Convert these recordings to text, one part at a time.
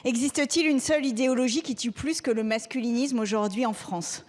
Existe-t-il une seule idéologie qui tue plus que le masculinisme aujourd'hui en France ?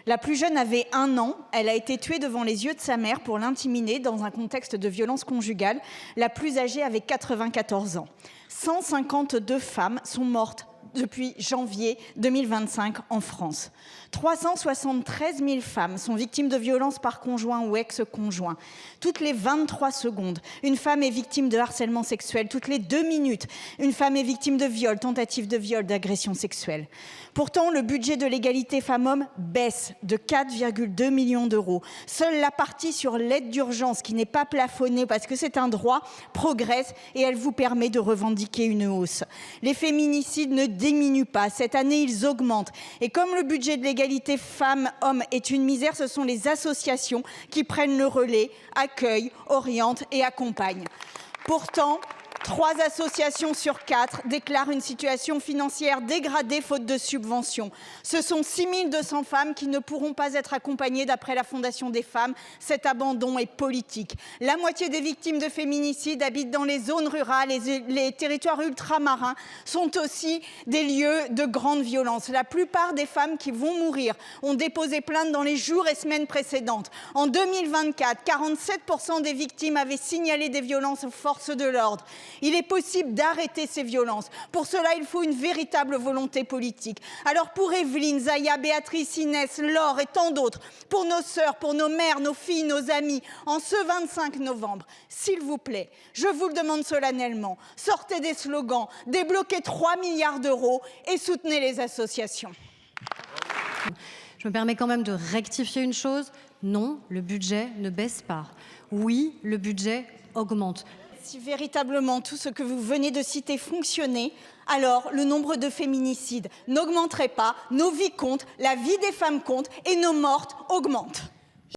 La plus jeune avait 1 an. Elle a été tuée devant les yeux de sa mère pour l'intimider dans un contexte de violence conjugale. La plus âgée avait 94 ans. 152 femmes sont mortes depuis janvier 2025 en France. 373 000 femmes sont victimes de violences par conjoint ou ex-conjoint. Toutes les 23 secondes, une femme est victime de harcèlement sexuel. Toutes les 2 minutes, une femme est victime de viol, tentative de viol, d'agression sexuelle. Pourtant, le budget de l'égalité femmes-hommes baisse de 4,2 millions d'euros. Seule la partie sur l'aide d'urgence, qui n'est pas plafonnée parce que c'est un droit, progresse et elle vous permet de revendiquer une hausse. Les féminicides ne diminuent pas. Cette année, ils augmentent. Et comme le budget de l'égalité femmes-hommes est une misère, ce sont les associations qui prennent le relais, accueillent, orientent et accompagnent. Pourtant, 3 associations sur 4 déclarent une situation financière dégradée faute de subventions. Ce sont 6 200 femmes qui ne pourront pas être accompagnées d'après la Fondation des femmes. Cet abandon est politique. La moitié des victimes de féminicides habitent dans les zones rurales et les territoires ultramarins sont aussi des lieux de grande violence. La plupart des femmes qui vont mourir ont déposé plainte dans les jours et semaines précédentes. En 2024, 47% des victimes avaient signalé des violences aux forces de l'ordre. Il est possible d'arrêter ces violences. Pour cela, il faut une véritable volonté politique. Alors pour Evelyne, Zaya, Béatrice, Inès, Laure et tant d'autres, pour nos sœurs, pour nos mères, nos filles, nos amis, en ce 25 novembre, s'il vous plaît, je vous le demande solennellement, sortez des slogans, débloquez 3 milliards d'euros et soutenez les associations. Je me permets quand même de rectifier une chose. Non, le budget ne baisse pas. Oui, le budget augmente. Si véritablement tout ce que vous venez de citer fonctionnait, alors le nombre de féminicides n'augmenterait pas, nos vies comptent, la vie des femmes compte et nos mortes augmentent.